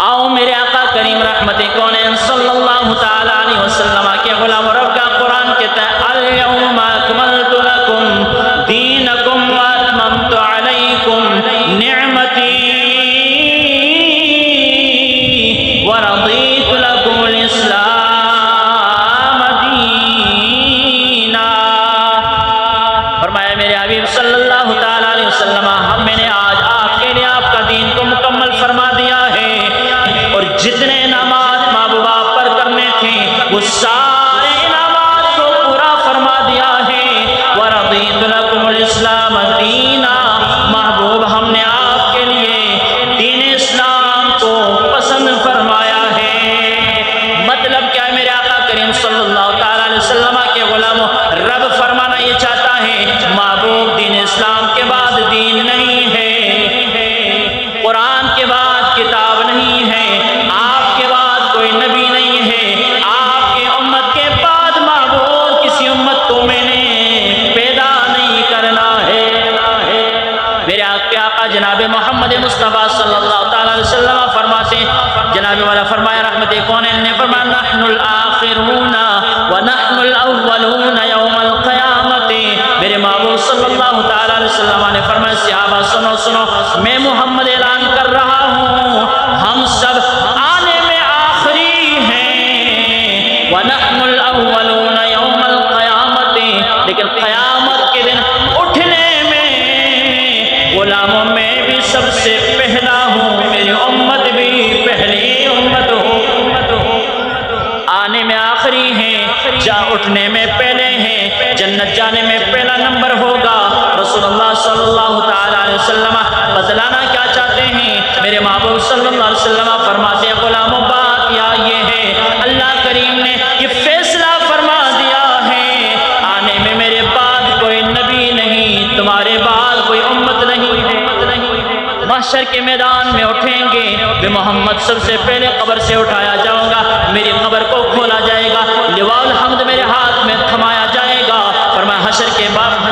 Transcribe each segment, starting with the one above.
آؤ میرے آقا کریم رحمت کونین صلی اللہ تعالیٰ علیہ وسلم کے غلام رب کا قرآن کہتا ہے اليوم اکملت لکم دینکم واتممت علیکم نعمتی ورضیت لکم الاسلام دینا۔ فرمایا میرے حبیب صلی اللہ تعالیٰ علیہ وسلم میں نے آج آپ کے لیے آپ کا دین کو مکمل فرما دیا ہے، اور جتنے انعامات محبوب آپ پر کرنے تھے وہ سارے انعامات کو پورا فرما دیا ہے۔ وَرَضِيتُ لَكُمُ الْإِسْلَامَ دِينًا، محبوب ہم نے آپ کے لیے دین اسلام کو پسند فرمایا ہے۔ مطلب کیا ہے میرے آقا کریم صلی اللہ تعالیٰ علیہ وسلم کے غلاموں، رب فرمانا یہ چاہتا ہے محبوب دین اسلام کے بعد دین نہیں ہے، قرآن کے بعد کتاب نہیں ہے، آپ کے بعد کوئی نبی نہیں ہے، آپ کے امت کے بعد محبوب کسی امت کو میں نے پیدا نہیں کرنا ہے۔ میرے آقا جناب محمد مصطفیٰ صلی اللہ تعالیٰ علیہ وسلم فرماتے ہیں، جناب والا فرمایا رحمت کونین نے فرمایا نحن الآخرون ونحن الاولون یوم القیامت۔ میرے محبوب صلی اللہ تعالیٰ علیہ وسلم نے فرمایا صحابہ سنو سنو، میں محمد اعلان کر رہا ہوں ہم سب آنے میں آخری ہیں، وَنَحْنُ الْأَوَّلُونَ يَوْمَ الْقِيَامَةِ، لیکن قیامت کے دن اٹھنے میں غلاموں میں بھی سب سے پہلا ہوں، میری امت بھی پہلی امت ہو، آنے میں آخری ہیں، جا اٹھنے میں پہلے ہیں، جنت جانے میں پہلا نمبر ہوگا۔ رسول اللہ صلی اللہ تعالیٰ علیہ وسلم بتلانا کیا چاہتے ہیں؟ میرے محبوب صلی اللہ علیہ وسلم فرماتے ہیں غلاموں بات یہ ہے اللہ کریم نے یہ فیصلہ فرما دیا ہے آنے میں میرے بعد کوئی نبی نہیں، تمہارے بعد کوئی امت نہیں ہے۔ محشر کے میدان میں اٹھیں گے، میں محمد سب سے پہلے قبر سے اٹھایا جاؤں گا، میری قبر کو کھولا جائے گا، لواء الحمد میرے ہاتھ میں تھمایا جائے گا، فرمایا حشر کے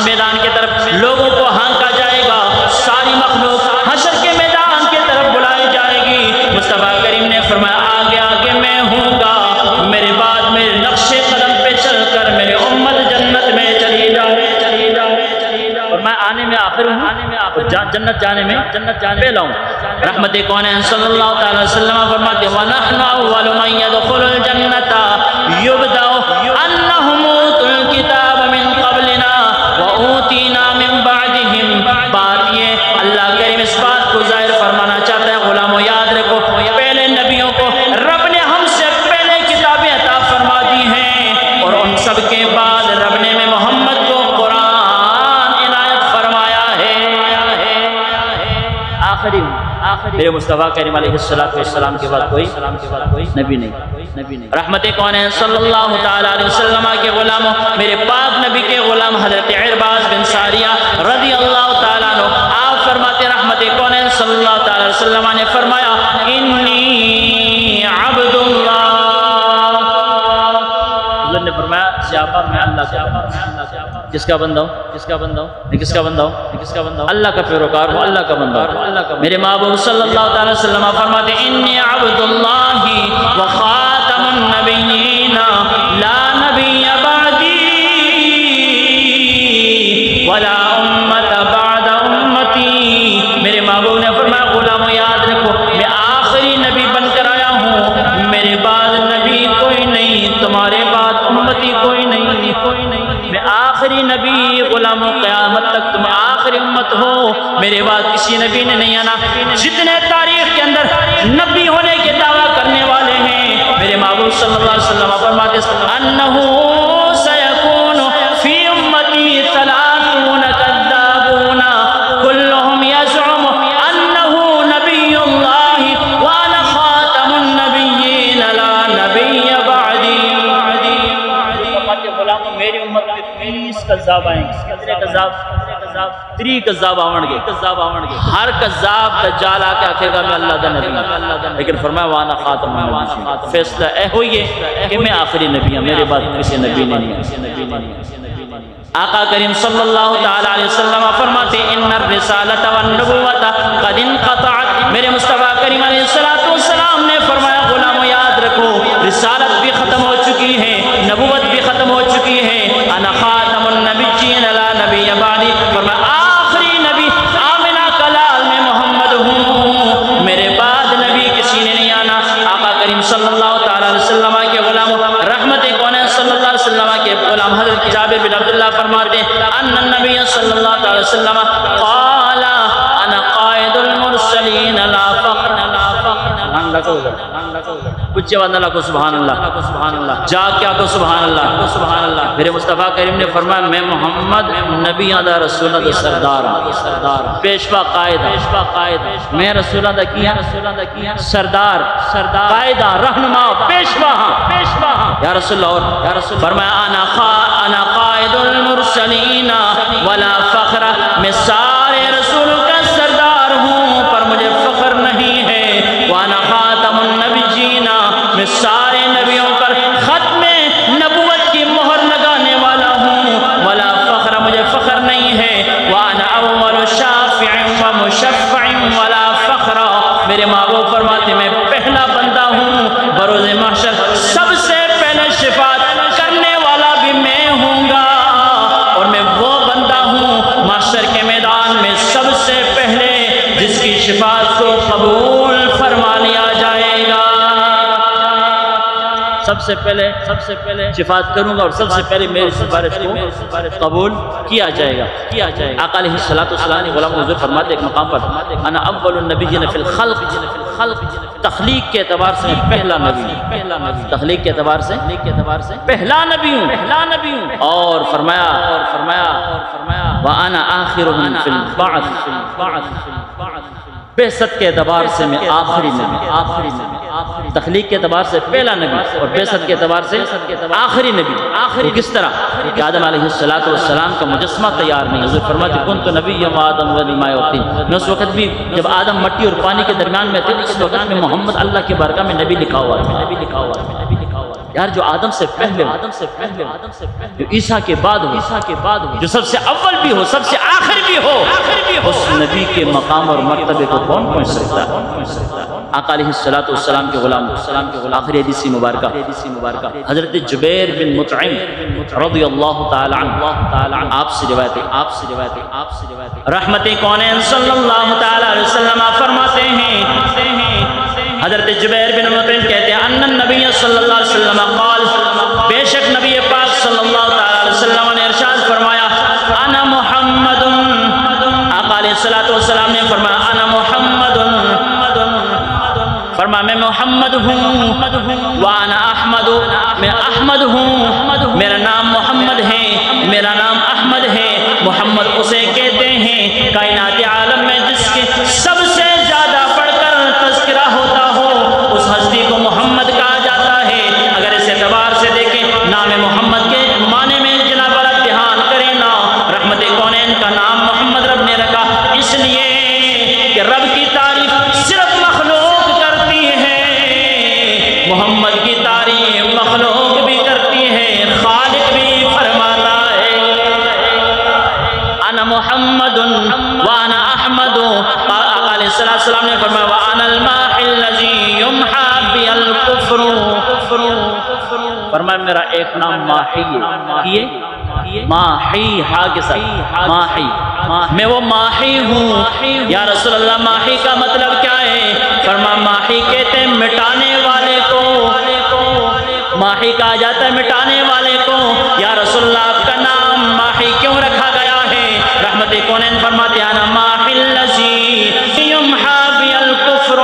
میدان کی طرف لوگوں کو ہانکا جائے گا، ساری مخلوق حشر کے میدان کی طرف بلائی جائے گی۔ مصطفیٰ کریم نے فرمایا آگے آگے میں ہوں گا، میرے بعد میرے نقش قدم پہ چل کر میری امت جنت میں چلی جائے، اور میں آنے میں آخر ہوں، جنت جانے میں پہلا ہوں۔ رحمت کونین صلی اللہ تعالیٰ علیہ وسلم فرماتے وَنَحْنُ أَوَّلُ مَنْ يَدْخُلُ الْجَنَّةَ يُبْدَأُ أَنَّهُمْ أُوتُوا الْكِتَابَ مِنْ قَبْلِنَا وَأُوتِينَا مِنْ بَعْدِهِمْ۔ بات یہ اللہ کریم اس بات کو ظاہر فرمانا چاہتا ہے غلاموں یاد رکھو پہلے نبیوں کو رب نے ہم سے پہلے کتابیں عطا فرما دی ہیں، اور ان سب کے بعد رب نے میں محمد کو قرآن عنایت فرمایا ہے۔ آخری میرے مصطفیٰ کریم علیہ السلام کے بعد کوئی نبی نہیں۔ رحمت کونین صلی اللہ تعالیٰ علیہ وسلم کے غلاموں، میرے پاک نبی کے غلام حضرت عرباض بن ساریہ رضی اللہ تعالیٰ عنہ آپ فرماتے رحمت کونین صلی اللہ تعالیٰ علیہ وسلم نے فرمایا انی عبد اللہ، حضور نے فرمایا صحابہ میں اللہ کا بندہ ہوں، کس کا بندہ ہوں؟ میں کس کا بندہ ہوں؟ اللہ کا پیروکار ہوں، اللہ کا بندہ ہوں۔ میرے محبوب صلی اللہ تعالیٰ وسلم فرماتے انی عبد اللہ و خاتم النبیین لا نبی بعدی ولا امت بعد امتی۔ میرے محبوب نے فرمایا غلاموں یاد رکھو میں آخری نبی بن کر آیا ہوں، میرے بعد نبی کوئی نہیں، تمہارے بعد امتی کوئی نہیں، میں آخری نبی غلاموں قیامت تک تم آخری امت ہو، میرے بعد کسی نبی نے نہیں آنا۔ جتنے تاریخ کے اندر نبی ہونے کے دعویٰ کرنے والے ہیں میرے محبوب صلی اللہ علیہ وسلم فرماتے انہو سیکون فی امتی 30 کذابون کلہم یزعم انہو نبی اللہ وانا خاتم النبیین لا نبی بعدی۔ میری امت میں 30 کذاب آئیں گے، کتنے کذاب؟ 3 کذاب آؤں گے، ہر کذاب دجال آ کے آکھے گا میں اللہ دا نبی ہوں، لیکن فرمایا وانا خاتم النبیین، فیصلہ اے ہوئی ہے کہ میں آخری نبی ہوں، میرے بعد کسی نبی نہیں ہے۔ آقا کریم صلی اللہ تعالیٰ علیہ وسلم فرماتے ان الرسالۃ والنبوۃ قد انقطعت۔ میرے مصطفیٰ کریم علیہ السلام بچے اللہ کو سبحان اللہ، جا کیا کو سبحان اللہ۔ میرے مصطفیٰ کریم نے فرمایا میں محمد نبی دا رسول دا سردار پیشوا قائد میں رسول دا کیا سردار قائدہ رہنما پیشوا یا رسول اللہ، اور فرمایا انا قائد المرسلین ولا فخر، میں سارے رسول کا سردار ہوں پر مجھے فخر نہیں ہے، وانا خاتم النبیین، میں سارے نبیوں پر ختم نبوت کی مہر لگانے والا ہوں، ولا فخر، مجھے فخر نہیں ہے، وانا اول شافع ومشفع ولا فخر، میرے محبوب فرماتے میں پہلا بندہ ہوں بروز محشر، سب سے پہلے شفاعت کرنے والا بھی میں ہوں گا، اور میں وہ بندہ ہوں محشر کے میدان میں سب سے پہلے جس کی شفاعت کو قبول فرما لیا جائے گا۔ سب سے پہلے شفاعت کروں گا اور سب سے پہلے میری سفارش کو قبول کیا جائے گا۔ آقا علیہ السلام نے غلام حضور فرماتے ایک مقام پر انا اول النبیین فی الخلق، تخلیق کے اعتبار سے پہلا نبی، تخلیق کے اعتبار سے پہلا نبی ہوں، اور فرمایا وانا آخرهم فی البعث، بعثت کے اعتبار سے میں آخری نبی، تخلیق کے اعتبار سے پہلا نبی اور بعثت کے اعتبار سے آخری نبی۔ وہ کس طرح کہ آدم علیہ السلام کا مجسمہ تیار نہیں، حضور فرماتے کنت نبی آدم ولی ماء و طین، میں اس وقت بھی جب آدم مٹی اور پانی کے درمیان میں تھے اس وقت میں محمد اللہ کی بارگاہ میں نبی لکھا ہوا ہے۔ یار جو آدم سے پہلے جو عیسیٰ کے بعد ہو، جو سب سے اول بھی ہو سب سے آخر بھی ہو، اس نبی کے مقام اور مرتبے کو کون پہنچ سکتا ہے؟ آقا علیہ السلام کے غلام آخری حدیث مبارکہ حضرت جبیر بن مطعم رضی اللہ تعالی عنہ آپ سے روایت ہے، رحمت کونین صلی اللہ تعالی علیہ وسلم فرماتے ہیں، حضرت جبیر بن مطعم کہتے ہیں ان النبی صلی اللہ علیہ وسلم قال، بے شک نبی پاک صلی اللہ تعالی علیہ وسلم نے ارشاد فرمایا انا محمد، آقا علیہ السلام نے فرمایا انا محمد، فرمایا میں محمد ہوں، وانا احمد، میں احمد ہوں، میرا نام محمد ہے، میرا نام احمد ہے۔ محمد اسے کہتے ہیں کائنات عالم میں جس کے سب سے زیادہ پڑھ کر تذکرہ ہوتا ہو اس ہستی کو محمد کہا جاتا ہے۔ اگر اس اعتبار سے دیکھیں نام محمد کے معنی میں جناب والا دھیان کریں نا، رحمت کونین کا نام محمد رب نے رکھا اس لیے کہ رب کی تعریف صرف مخلوق کرتی ہے، محمد کی تعریف مخلوق بھی کرتی ہے، خالق بھی فرماتا ہے انا محمد وانا احمد۔ آقا علیہ السلام نے فرمایا وانا الماحی الذی یمحا بی الکفر، فرمایا میرا ایک نام ماحی ہے، ماحی ہا کے ساتھ ماحی، میں وہ ماحی ہوں۔ یا رسول اللہ ماحی کا مطلب کیا ہے؟ فرمایا ماحی کہتے ہیں مٹانے والے کو، ماحی کہا جاتا ہے مٹانے والے کو۔ یا رسول اللہ آپ کا نام ماحی کیوں رکھا گیا ہے؟ رحمت کونین فرماتے ہیں انا ماحی الذی یمحا بی الکفر،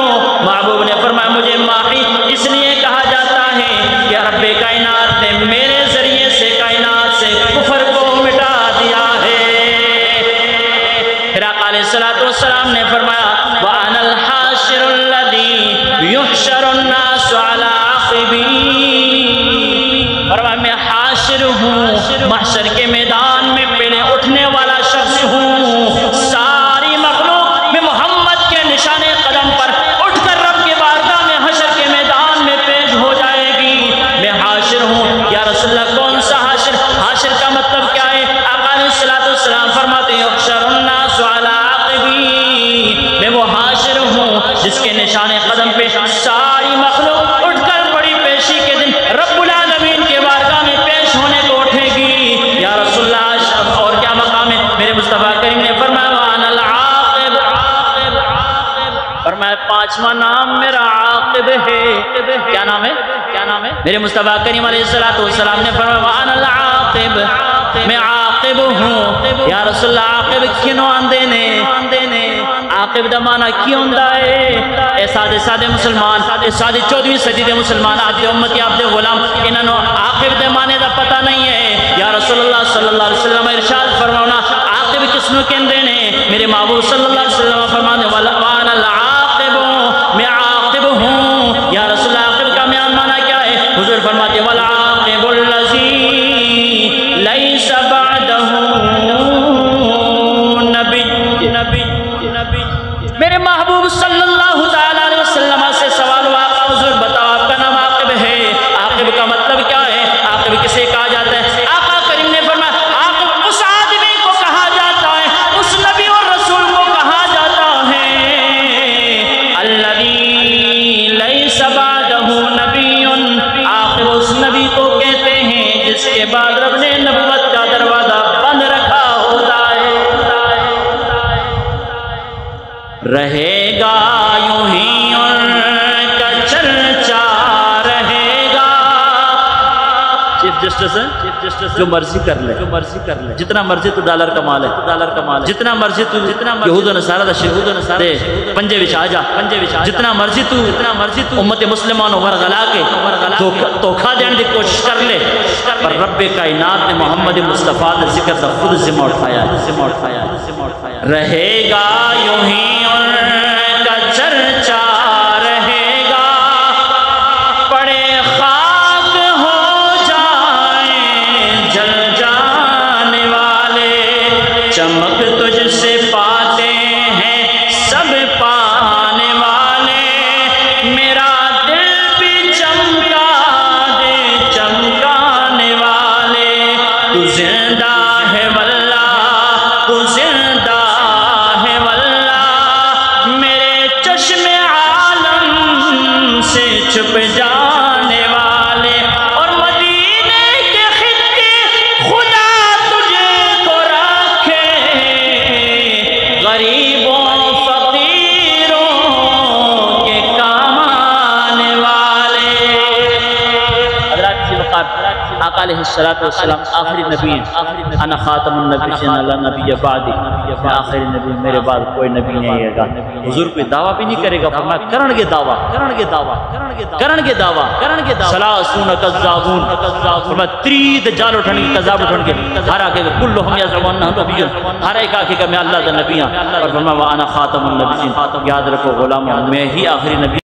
محبوب نے فرمایا مجھے ماحی اس لیے کہا جاتا ہے کہ رب کائنات نے میرے ذریعے سے کائنات سے کفر کو مٹا دیا ہے۔ پھر آقا علیہ السلام نے فرمایا وَأَنَا الْحَاشِرُ الَّذِي يُحْشَرُ النَّاسُ عَلَىٰ عَقِبِي، فرمایا میں حاشر ہوں، محشر کے میدان میں پہلے اٹھنے والا شخص ہوں، ساری مخلوق میں محمد کے نشان قدم پر اٹھ کر رب کے بارگاہ میں حشر کے میدان میں پیش ہو جائے گی، میں حاشر ہوں۔ یا رسول اللہ کون سا حاشر؟ حاشر کا مطلب کیا ہے؟ آقا علیہ السلام فرماتے ہیں يُحْشَرُ النَّاسُ عَلَىٰ عَقِبِي، میں وہ حاشر ہوں جس کے نشان قدم پہ ساری مخلوق اٹھ کر بڑی پیشی کے دن رب العالمین کے بارگاہ میں پیش ہونے کو اٹھے گی۔ یا رسول اللہ اور کیا مقام ہے؟ میرے مصطفیٰ کریم نے فرمایا وَأَنَا الْعَاقِبُ، فرمایا پانچواں نام میرا عاقب ہے۔ کیا نام ہے؟ میرے مصطفیٰ کریم علیہ السلام نے فرمایا وَأَنَا الْعَاقِبُ، میں عاقب ہوں۔ یا رسول اللہ عاقب کینوں آندے نے؟ عاقب دا معنی کی ہوندا ہے؟ ایسا سادے مسلمان سادے 14ویں صدی دے مسلمان آج دے امتی آپ دے غلام انہوں نے عاقب دے مانے دا پتہ نہیں ہے یا رسول اللہ صلی اللہ علیہ وسلم ارشاد فرمانا عاقب کس نو کہندے نے میرے محبوب صلی اللہ علیہ وسلم فرمانے وانا العاقب میں عاقب ہوں یا رسول اللہ عاقب کا میان مانا کیا ہے حضور فرماتے والعاقب الذی لیس بعدہ نبی میرے محبوب صلی اللہ علیہ وسلم سے سوال ہوا حضور بتاؤ آپ کا نام عاقب ہے عاقب کا مطلب کیا ہے عاقب کسے کہا جاتا ہے آقا کریم نے فرمایا عاقب اس آدمی کو کہا جاتا ہے اس نبی اور رسول کو کہا جاتا ہے الذی لیس بعدہ نبی عاقب اس نبی کو کہتے ہیں جس کے بعد رب نے نبوت کا دروازہ بند رکھا ہوتا ہے رہے گا یوں ہی ان کا چرچا رہے گا چیف جسٹس ہے جو مرضی کر لے جتنا مرضی تو ڈالر کما لے جتنا مرضی تو یہود و نصارہ دا شہود و نصارہ دے پنجے وچ آ جا جتنا مرضی تو امت مسلمان ورغلا کے دھوکہ دین دی کوشش کر لے پر رب کائنات نے محمد مصطفیٰ دا ذکر دا خود ذمہ اٹھایا رہے گا یوں ہی ان کا چرچا رہے گا پڑے خاک ہو جائیں جل جانے والے چمک تجھ سے پاتے ہیں سب پانے والے میرا دل بھی چمکا دے چمکانے والے تو زندہ ہے واللہ تو زندہ ہے واللہ میرے چشم عالم سے چھپ جانے والے اور مدینے کے خطے خدا تجھے کو رکھے غریبوں فقیروں کے کام آنے والے حضرات کی وقات آقا علیہ السلام آخری نبی ہیں انا خاتم النبیین لا نبی بعدی میں آخری نبی میرے بعد کوئی نبی نہیں آئے گا حضور کوئی دعویٰ بھی نہیں کرے گا فرمایا کرن گے دعویٰ سلاسون کذابون فرمایا 30 دجال اٹھن کے کذاب اٹھن کے ہر آگے کہ کلہم یزعمون انہ نبی ہر ایک آگے کہ میں اللہ دا نبی ہوں اور فرمایا وانا خاتم النبیین یاد رکھو غلاموں میں ہی آخری نبی